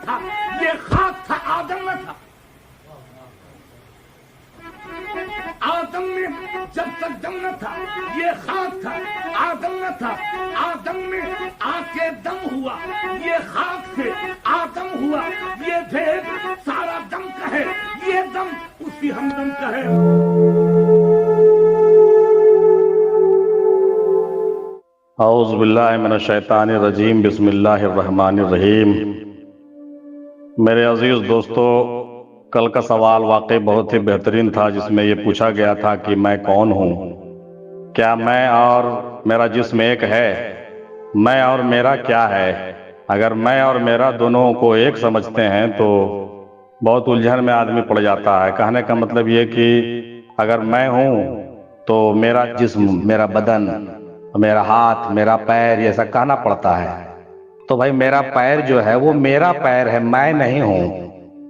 تھا یہ خاک تھا، آدم نہ تھا۔ آدم میں جب تک دم نہ تھا یہ خاک تھا، آدم نہ تھا۔ آدم میں آ کے دم ہوا، یہ خاک سے آدم ہوا۔ یہ بھید سارا دم کا ہے، یہ دم اسی ہمدم کا ہے۔ اعوذ باللہ من الشیطان الرجیم، بسم اللہ الرحمن الرحیم۔ میرے عزیز دوستو، کل کا سوال واقعی بہت ہی بہترین تھا، جس میں یہ پوچھا گیا تھا کہ میں کون ہوں؟ کیا میں اور میرا جسم ایک ہے؟ میں اور میرا کیا ہے؟ اگر میں اور میرا دونوں کو ایک سمجھتے ہیں تو بہت الجھن میں آدمی پڑ جاتا ہے۔ کہنے کا مطلب یہ کہ اگر میں ہوں تو میرا جسم، میرا بدن، میرا ہاتھ، میرا پیر، یہ سب کہنا پڑتا ہے۔ تو بھائی میرا پیر جو ہے وہ میرا پیر ہے، میں نہیں ہوں۔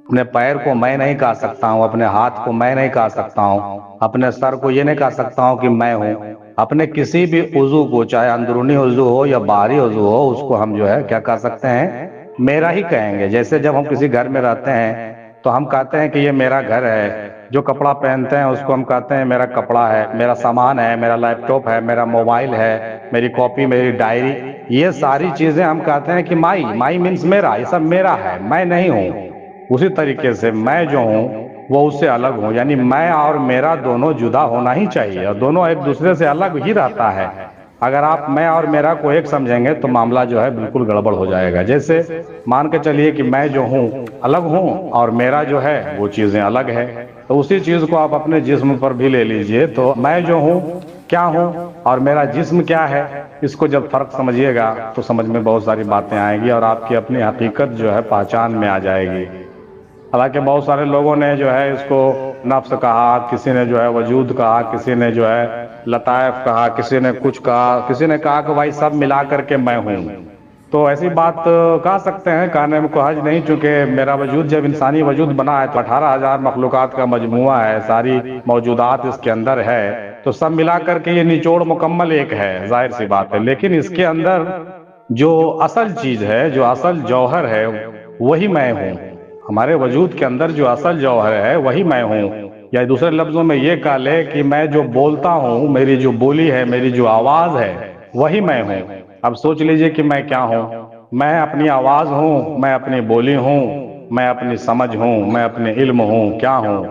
اپنے پیر کو میں نہیں کہہ سکتا ہوں، اپنے ہاتھ کو میں نہیں کہہ سکتا ہوں، اپنے سر کو یہ نہیں کہہ سکتا ہوں کہ میں ہوں۔ اپنے کسی بھی عضو کو، چاہے اندرونی عضو ہو یا باہری عضو ہو، اس کو ہم جو ہے کیا کہہ سکتے ہیں؟ میرا ہی کہیں گے۔ جیسے جب ہم کسی گھر میں رہتے ہیں تو ہم کہتے ہیں کہ یہ میرا گھر ہے۔ جو کپڑا پہنتے ہیں اس کو ہم کہتے ہیں میرا کپڑا ہے، میرا سامان ہے، میرا لیپ ٹاپ ہے، میرا موبائل ہے، میری کاپی، میری ڈائری، یہ ساری چیزیں ہم کہتے ہیں کہ مائی مینس میرا، یہ سب میرا ہے، میں نہیں ہوں۔ اسی طریقے سے میں جو ہوں وہ اس سے الگ ہوں، یعنی میں اور میرا دونوں جدا ہونا ہی چاہیے، اور دونوں ایک دوسرے سے الگ ہی رہتا ہے۔ اگر آپ میں اور میرا کو ایک سمجھیں گے تو معاملہ جو ہے بالکل گڑبڑ ہو جائے گا۔ جیسے مان کے چلیے کہ میں جو ہوں الگ ہوں اور میرا جو ہے وہ چیزیں الگ ہے، تو اسی چیز کو آپ اپنے جسم پر بھی لے لیجئے۔ تو میں جو ہوں کیا ہوں اور میرا جسم کیا ہے، اس کو جب فرق سمجھیے گا تو سمجھ میں بہت ساری باتیں آئیں گی اور آپ کی اپنی حقیقت جو ہے پہچان میں آ جائے گی۔ حالانکہ بہت سارے لوگوں نے جو ہے اس کو نفس کہا، کسی نے جو ہے وجود کہا، کسی نے جو ہے لطائف کہا، کسی نے کچھ کہا، کسی نے کہا کہ بھائی سب ملا کر کے میں ہوں۔ تو ایسی بات کہہ سکتے ہیں، کہنے میں کوئی حرج نہیں، چونکہ میرا وجود جب انسانی وجود بنا ہے تو 18,000 مخلوقات کا مجموعہ ہے، ساری موجودات اس کے اندر ہے، تو سب ملا کر کے یہ نچوڑ مکمل ایک ہے، ظاہر سی بات ہے۔ لیکن اس کے اندر جو اصل چیز ہے، جو اصل جوہر ہے، وہی میں ہوں۔ ہمارے وجود کے اندر جو اصل جوہر ہے وہی میں ہوں، یا دوسرے لفظوں میں یہ کہہ لے کہ میں جو بولتا ہوں، میری جو بولی ہے، میری جو آواز ہے، وہی میں ہوں۔ اب سوچ لیجئے کہ میں کیا ہوں۔ میں اپنی آواز ہوں، میں اپنی بولی ہوں، میں اپنی سمجھ ہوں، میں اپنے علم ہوں، کیا ہوں؟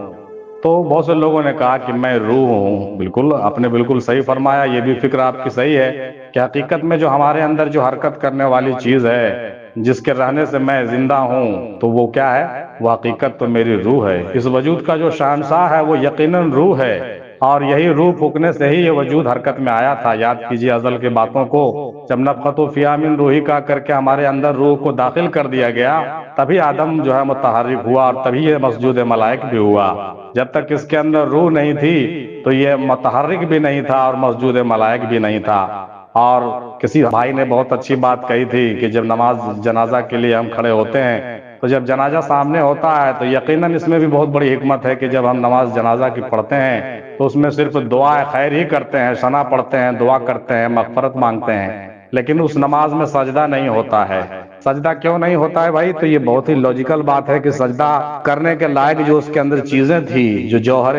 تو بہت سے لوگوں نے کہا کہ میں روح ہوں۔ بالکل، آپ نے بالکل صحیح فرمایا، یہ بھی فکر آپ کی صحیح ہے کہ حقیقت میں جو ہمارے اندر جو حرکت کرنے والی چیز ہے، جس کے رہنے سے میں زندہ ہوں، تو وہ کیا ہے؟ وہ حقیقت تو میری روح ہے۔ اس وجود کا جو شہنشاہ ہے وہ یقیناً روح ہے، اور یہی روح پھونکنے سے ہی یہ وجود حرکت میں آیا تھا۔ یاد کیجئے ازل کی باتوں کو، جب نفخۃ فیہا من روحی کہا کر کے ہمارے اندر روح کو داخل کر دیا گیا، تبھی آدم جو ہے متحرک ہوا، اور تبھی یہ مسجود ملائک بھی ہوا۔ جب تک اس کے اندر روح نہیں تھی تو یہ متحرک بھی نہیں تھا اور مسجود ملائک بھی نہیں تھا۔ اور کسی بھائی نے بہت اچھی بات کہی تھی کہ جب نماز جنازہ کے لیے ہم کھڑے ہوتے ہیں تو جب جنازہ سامنے ہوتا ہے تو یقیناً اس میں بھی بہت بڑی حکمت ہے کہ جب ہم نماز جنازہ کی پڑھتے ہیں تو اس میں صرف دعا خیر ہی کرتے ہیں، ثنا پڑھتے ہیں، دعا کرتے ہیں، مغفرت مانگتے ہیں، لیکن اس نماز میں سجدہ نہیں ہوتا ہے۔ سجدہ کیوں نہیں ہوتا ہے بھائی؟ تو یہ بہت ہی لاجیکل بات ہے کہ سجدہ کرنے کے لائق جو اس کے اندر چیزیں تھی، جو جوہر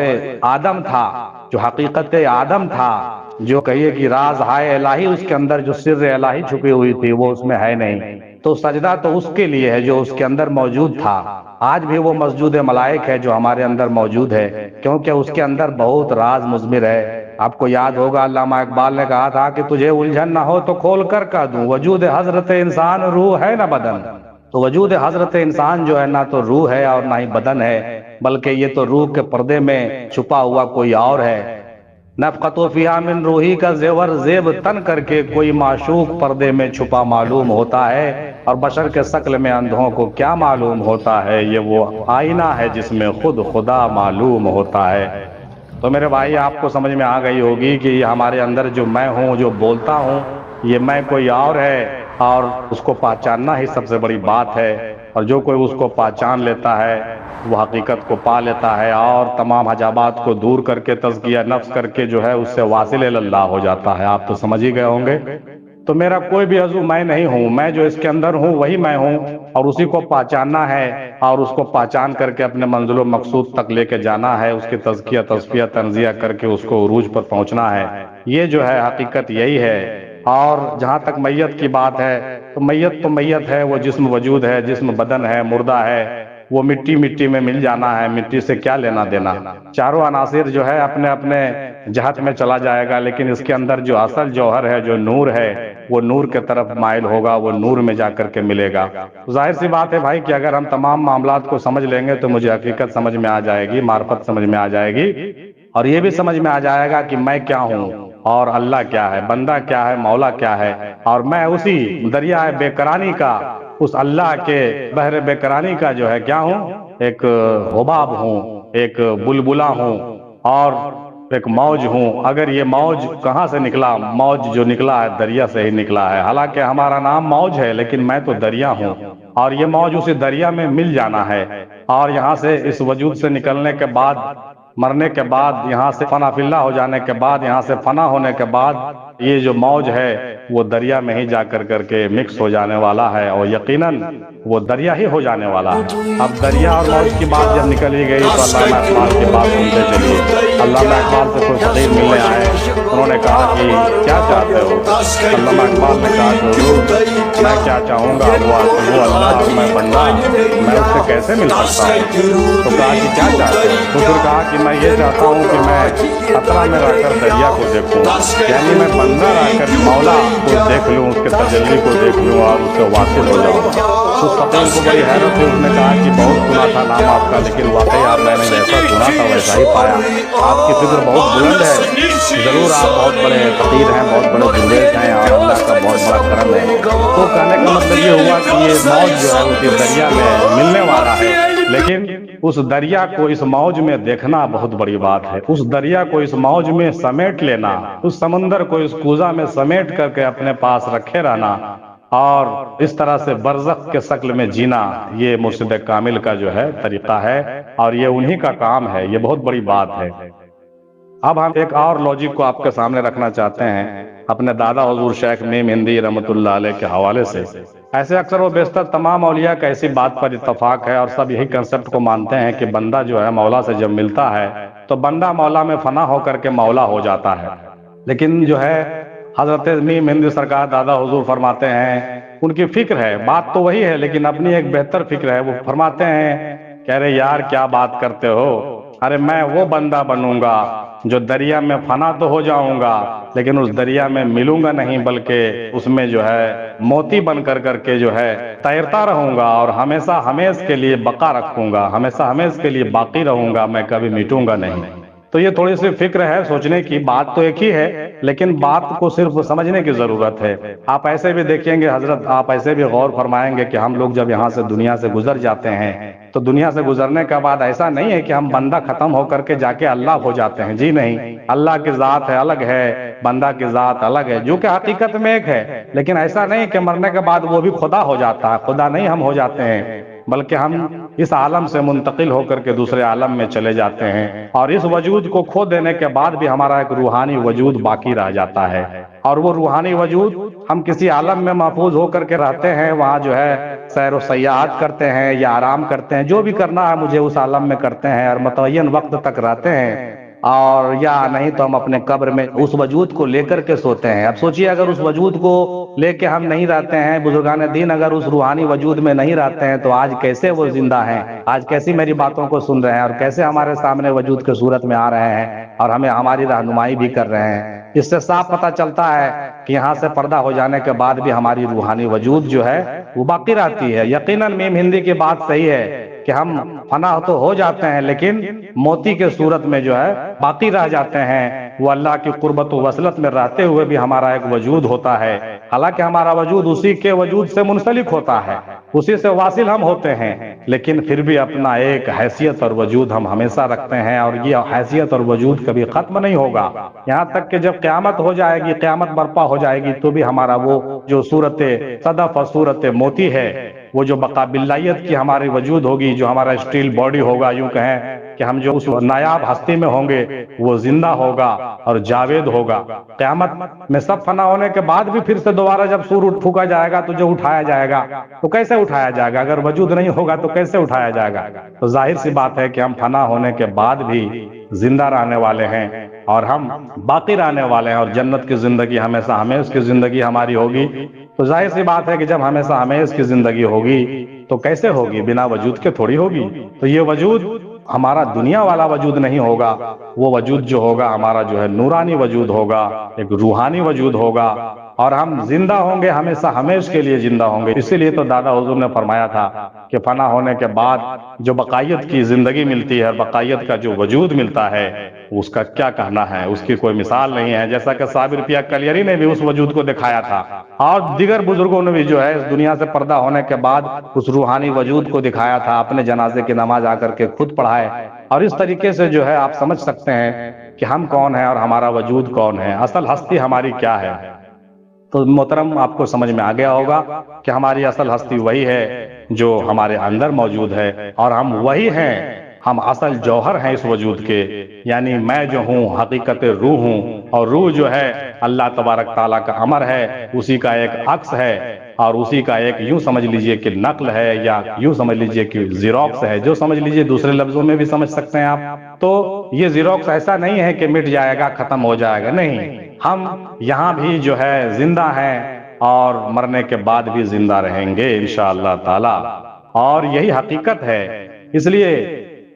آدم تھا، جو حقیقت آدم تھا، جو کہیے کہ راز ہائے الہی، اس کے اندر جو سر الہی چھپی ہوئی تھی وہ اس میں ہے نہیں۔ تو سجدہ تو اس کے لیے ہے جو اس کے اندر موجود تھا۔ آج بھی وہ مسجود ملائک ہے جو ہمارے اندر موجود ہے، کیونکہ اس کے اندر بہت راز مضمر ہے۔ آپ کو یاد ہوگا علامہ اقبال نے کہا تھا کہ تجھے الجھن نہ ہو تو کھول کر کہہ دوں، وجود حضرت انسان روح ہے نہ بدن۔ تو وجود حضرت انسان جو ہے نہ تو روح ہے اور نہ ہی بدن ہے، بلکہ یہ تو روح کے پردے میں چھپا ہوا کوئی اور ہے۔ نفخۃ فیہا من روحی کا زیور زیب تن کر کے کوئی معشوق پردے میں چھپا معلوم ہوتا ہے، اور بشر کے شکل میں اندھوں کو کیا معلوم ہوتا ہے؟ یہ وہ آئینہ ہے جس میں خود خدا معلوم ہوتا ہے۔ تو میرے بھائی، آپ کو سمجھ میں آ گئی ہوگی کہ یہ ہمارے اندر جو میں ہوں، جو بولتا ہوں، یہ میں کوئی اور ہے، اور اس کو پہچاننا ہی سب سے بڑی بات ہے۔ اور جو کوئی اس کو پہچان لیتا ہے وہ حقیقت کو پا لیتا ہے، اور تمام حجابات کو دور کر کے تزکیہ نفس کر کے جو ہے اس سے واصل اللہ ہو جاتا ہے۔ آپ تو سمجھ ہی گئے ہوں گے۔ تو میرا کوئی بھی عضو میں نہیں ہوں، میں جو اس کے اندر ہوں وہی میں ہوں، اور اسی کو پہچاننا ہے اور اس کو پہچان کر کے اپنے منزل و مقصود تک لے کے جانا ہے، اس کی تزکیہ تصفیہ تنزیہ کر کے اس کو عروج پر پہنچنا ہے۔ یہ جو ہے حقیقت یہی ہے۔ اور جہاں تک میت کی بات ہے تو میت ہے، وہ جسم وجود ہے، جسم بدن ہے، مردہ ہے، وہ مٹی میں مل جانا ہے، مٹی سے کیا لینا دینا۔ چاروں عناصر جو ہے اپنے اپنے جہت میں چلا جائے گا، لیکن اس کے اندر جو اصل جوہر ہے، جو نور ہے، وہ نور کے طرف مائل ہوگا، وہ نور میں جا کر کے ملے گا۔ ظاہر سی بات ہے بھائی کہ اگر ہم تمام معاملات کو سمجھ لیں گے تو مجھے حقیقت سمجھ میں آ جائے گی، معرفت سمجھ میں آ جائے گی، اور یہ بھی سمجھ میں آ جائے گا کہ میں کیا ہوں اور اللہ کیا ہے، بندہ کیا ہے، مولا کیا ہے، اور میں اسی دریائے بے قراری کا، اس اللہ کے بحر بے قراری کا جو ہے کیا ہوں، ایک حباب ہوں، ایک بلبلہ ہوں، اور ایک موج ہوں۔ اگر یہ موج کہاں سے نکلا؟ موج جو نکلا ہے دریا سے ہی نکلا ہے۔ حالانکہ ہمارا نام موج ہے، لیکن میں تو دریا ہوں، اور یہ موج اسی دریا میں مل جانا ہے، اور یہاں سے اس وجود سے نکلنے کے بعد، مرنے کے بعد، یہاں سے فنا فی اللہ ہو جانے کے بعد، یہاں سے فنا ہونے کے بعد، یہ جو موج ہے وہ دریا میں ہی جا کر کے مکس ہو جانے والا ہے، اور یقیناً وہ دریا ہی ہو جانے والا ہے۔ اب دریا اور موج کی بات جب نکل ہی گئی تو علامہ اقبال کی بات سنتے چلیے۔ علامہ اقبال سے کوئی فقیر ملنے آئے، انہوں نے کہا کہ کیا چاہتے ہو؟ علامہ اقبال نے کہا کہ حضور میں کیا چاہوں گا، وہ اللہ اور میں بندہ، میں اس سے کیسے مل سکتا ہوں؟ تو کہا کہ کیا چاہتے ہو؟ تو پھر کہا کہ میں یہ چاہتا ہوں کہ میں خطرہ میں رہ کر دریا کو دیکھوں، یعنی میں بندہ رہ کر مولا کو دیکھ لوں، اس کے تجلی کو دیکھ لوں اور اس سے واصل ہو جاؤں۔ اس فقیر کو بڑی حیرت ہوئی، اس نے کہا کہ بہت سنا تھا نام آپ کا، لیکن واقعی آپ میں نے جیسا سنا تھا ویسا ہی پایا، آپ کی فکر بہت بلند ہے، ضرور آپ بہت بڑے فقیر ہیں، بہت بڑے درویش ہیں، اور اللہ کا بہت بڑا کرم ہے۔ تو کہنے کا مطلب یہ ہوا کہ یہ موج جو ہے اسی دریا میں ملنے والا ہے، لیکن اس دریا کو اس موج میں دیکھنا بہت بڑی بات ہے، اس دریا کو اس موج میں سمیٹ لینا، اس سمندر کو اس کوزہ میں سمیٹ کر کے اپنے پاس رکھے رہنا، اور اس طرح سے برزخ کے شکل میں جینا، یہ مرشد کامل کا جو ہے طریقہ ہے، اور یہ انہی کا کام ہے، یہ بہت بڑی بات ہے۔ اب ہم ایک اور لوجک کو آپ کے سامنے رکھنا چاہتے ہیں اپنے دادا حضور شیخ میم ہندی رحمۃ اللہ علیہ کے حوالے سے۔ ایسے اکثر و بیشتر تمام اولیاء کا ایسی بات پر اتفاق ہے، اور سب یہی کنسپٹ کو مانتے ہیں کہ بندہ جو ہے مولا سے جب ملتا ہے تو بندہ مولا میں فنا ہو کر کے مولا ہو جاتا ہے۔ لیکن جو ہے حضرت میم ہندی سرکار دادا حضور فرماتے ہیں، ان کی فکر ہے، بات تو وہی ہے لیکن اپنی ایک بہتر فکر ہے، وہ فرماتے ہیں کہہ رہے یار کیا بات کرتے ہو، ارے میں وہ بندہ بنوں گا جو دریا میں فنا تو ہو جاؤں گا لیکن اس دریا میں ملوں گا نہیں، بلکہ اس میں جو ہے موتی بن کر کے جو ہے تیرتا رہوں گا، اور ہمیشہ ہمیش کے لیے بقا رکھوں گا، ہمیشہ ہمیش کے لیے باقی رہوں گا، میں کبھی مٹوں گا نہیں۔ تو یہ تھوڑی سی فکر ہے، سوچنے کی بات تو ایک ہی ہے، لیکن بات کو صرف سمجھنے کی ضرورت ہے۔ آپ ایسے بھی دیکھیں گے حضرت، آپ ایسے بھی غور فرمائیں گے کہ ہم لوگ جب یہاں سے دنیا سے گزر جاتے ہیں تو دنیا سے گزرنے کے بعد ایسا نہیں ہے کہ ہم بندہ ختم ہو کر کے جا کے اللہ ہو جاتے ہیں، جی نہیں، اللہ کی ذات ہے الگ ہے، بندہ کی ذات الگ ہے، جو کہ حقیقت میں ایک ہے، لیکن ایسا نہیں کہ مرنے کے بعد وہ بھی خدا ہو جاتا ہے، خدا نہیں ہم ہو جاتے ہیں، بلکہ ہم اس عالم سے منتقل ہو کر کے دوسرے عالم میں چلے جاتے ہیں، اور اس وجود کو کھو دینے کے بعد بھی ہمارا ایک روحانی وجود باقی رہ جاتا ہے، اور وہ روحانی وجود ہم کسی عالم میں محفوظ ہو کر کے رہتے ہیں، وہاں جو ہے سیر و سیاحت کرتے ہیں یا آرام کرتے ہیں، جو بھی کرنا ہے مجھے اس عالم میں کرتے ہیں، اور متعین وقت تک رہتے ہیں، اور یا نہیں تو ہم اپنے قبر میں اس وجود کو لے کر کے سوتے ہیں۔ اب سوچئے اگر اس وجود کو لے کے ہم نہیں رہتے ہیں، بزرگان دین اگر اس روحانی وجود میں نہیں رہتے ہیں، تو آج کیسے وہ زندہ ہیں، آج کیسی میری باتوں کو سن رہے ہیں، اور کیسے ہمارے سامنے وجود کے صورت میں آ رہے ہیں اور ہمیں ہماری رہنمائی بھی کر رہے ہیں۔ اس سے صاف پتہ چلتا ہے کہ یہاں سے پردہ ہو جانے کے بعد بھی ہماری روحانی وجود جو ہے وہ باقی رہتی ہے۔ یقیناً میم ہندی کی بات صحیح ہے کہ ہم فنا تو ہو جاتے ہیں لیکن موتی کے صورت میں جو ہے باقی رہ جاتے ہیں، وہ اللہ کی قربت و وصلت میں رہتے ہوئے بھی ہمارا ایک وجود ہوتا ہے، حالانکہ ہمارا وجود اسی کے وجود سے منسلک ہوتا ہے، اسی سے واصل ہم ہوتے ہیں، لیکن پھر بھی اپنا ایک حیثیت اور وجود ہم ہمیشہ رکھتے ہیں، اور یہ حیثیت اور وجود کبھی ختم نہیں ہوگا، یہاں تک کہ جب قیامت ہو جائے گی، قیامت برپا ہو جائے گی، تو بھی ہمارا وہ جو صورت صدف اور صورت موتی ہے وہ جو بقا باللہیت کی ہماری وجود ہوگی، جو ہمارا اسٹیل باڈی ہوگا، یوں کہیں کہ ہم جو اس نایاب ہستی میں ہوں گے وہ زندہ ہوگا اور جاوید ہوگا۔ قیامت میں سب فنا ہونے کے بعد بھی پھر سے دوبارہ جب سور پھونکا جائے گا تو جو اٹھایا جائے گا تو کیسے اٹھایا جائے گا؟ اگر وجود نہیں ہوگا تو کیسے اٹھایا جائے گا؟ تو ظاہر سی بات ہے کہ ہم فنا ہونے کے بعد بھی زندہ رہنے والے ہیں اور ہم باقی رہنے والے ہیں، اور جنت کی زندگی ہمیشہ ہمیش کی زندگی ہماری ہوگی۔ تو ظاہر سی بات ہے کہ جب ہمیشہ ہمیش کی زندگی ہوگی تو کیسے ہوگی؟ بنا وجود کے تھوڑی ہوگی۔ تو یہ وجود ہمارا دنیا والا وجود نہیں ہوگا، وہ وجود جو ہوگا ہمارا جو ہے نورانی وجود ہوگا، ایک روحانی وجود ہوگا، اور ہم زندہ ہوں گے، ہمیشہ ہمیش کے لیے زندہ ہوں گے۔ اسی لیے تو دادا حضور نے فرمایا تھا کہ فنا ہونے کے بعد جو بقائیت کی زندگی ملتی ہے، بقائیت کا جو وجود ملتا ہے، اس کا کیا کہنا ہے، اس کی کوئی مثال نہیں ہے۔ جیسا کہ صابر پیا کلیری نے بھی اس وجود کو دکھایا تھا، اور دیگر بزرگوں نے بھی جو ہے اس دنیا سے پردہ ہونے کے بعد اس روحانی وجود کو دکھایا تھا، اپنے جنازے کی نماز آ کر کے خود پڑھائے۔ اور اس طریقے سے جو ہے آپ سمجھ سکتے ہیں کہ ہم کون ہیں اور ہمارا وجود کون ہے، اصل ہستی ہماری کیا ہے۔ تو محترم آپ کو سمجھ میں آ گیا ہوگا کہ ہماری اصل ہستی وہی ہے جو ہمارے اندر موجود ہے، اور ہم وہی ہیں، ہم اصل جوہر ہیں اس وجود کے۔ یعنی میں جو ہوں حقیقت روح ہوں، اور روح جو ہے اللہ تبارک تعالیٰ کا امر ہے، اسی کا ایک عکس ہے، اور اسی کا ایک یوں سمجھ لیجئے کہ نقل ہے، یا یوں سمجھ لیجئے کہ زیروکس ہے، جو سمجھ لیجئے دوسرے لفظوں میں بھی سمجھ سکتے ہیں آپ۔ تو یہ زیروکس ایسا نہیں ہے کہ مٹ جائے گا، ختم ہو جائے گا، نہیں، ہم یہاں بھی جو ہے زندہ ہیں اور مرنے کے بعد بھی زندہ رہیں گے انشاءاللہ تعالی، اور یہی حقیقت ہے۔ اس لیے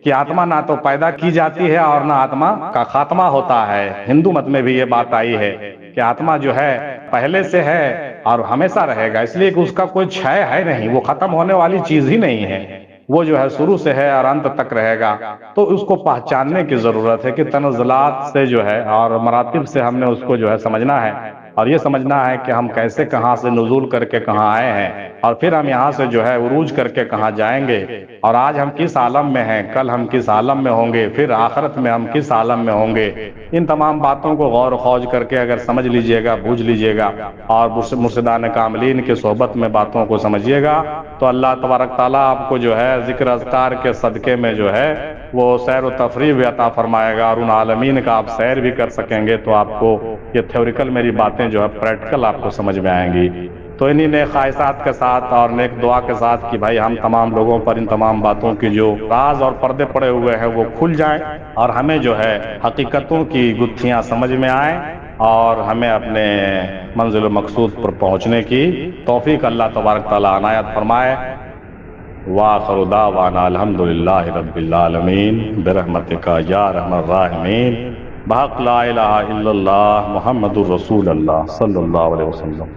کہ آتما نہ تو پیدا کی جاتی ہے اور نہ آتما کا خاتمہ ہوتا ہے۔ ہندو مت میں بھی یہ بات آئی ہے کہ آتما جو ہے پہلے سے ہے اور ہمیشہ رہے گا، اس لیے کہ اس کا کوئی چھے ہے نہیں، وہ ختم ہونے والی چیز ہی نہیں ہے، وہ جو ہے شروع سے ہے اور انت تک رہے گا۔ تو اس کو پہچاننے کی ضرورت ہے کہ تنزلات سے جو ہے اور مراتب سے ہم نے اس کو جو ہے سمجھنا ہے، اور یہ سمجھنا ہے کہ ہم کیسے کہاں سے نزول کر کے کہاں آئے ہیں، اور پھر ہم یہاں سے جو ہے عروج کر کے کہاں جائیں گے، اور آج ہم کس عالم میں ہیں، کل ہم کس عالم میں ہوں گے، پھر آخرت میں ہم کس عالم میں ہوں گے۔ ان تمام باتوں کو غور و خوض کر کے اگر سمجھ لیجئے گا، بوجھ لیجئے گا، اور مرشدان کاملین کے صحبت میں باتوں کو سمجھیے گا، تو اللہ تبارک تعالیٰ آپ کو جو ہے ذکر اذکار کے صدقے میں جو ہے وہ سیر و تفریح بھی عطا فرمائے گا، اور ان عالمین کا آپ سیر بھی کر سکیں گے، تو آپ کو یہ تھیوریکل میری باتیں جو ہے پریکٹیکل آپ کو سمجھ میں آئیں گی۔ تو انہی نیک خواہشات کے ساتھ اور نیک دعا کے ساتھ کہ بھائی ہم تمام لوگوں پر ان تمام باتوں کی جو راز اور پردے پڑے ہوئے ہیں وہ کھل جائیں، اور ہمیں جو ہے حقیقتوں کی گتھیاں سمجھ میں آئیں، اور ہمیں اپنے منزل و مقصود پر پہنچنے کی توفیق اللہ تبارک تعالیٰ عنایت فرمائے۔ وآخر دعوانا الحمدللہ رب العالمین برحمتک یا ارحم الراحمین، بحق لا الہ الا اللہ محمد الرسول اللہ صلی اللہ علیہ وسلم۔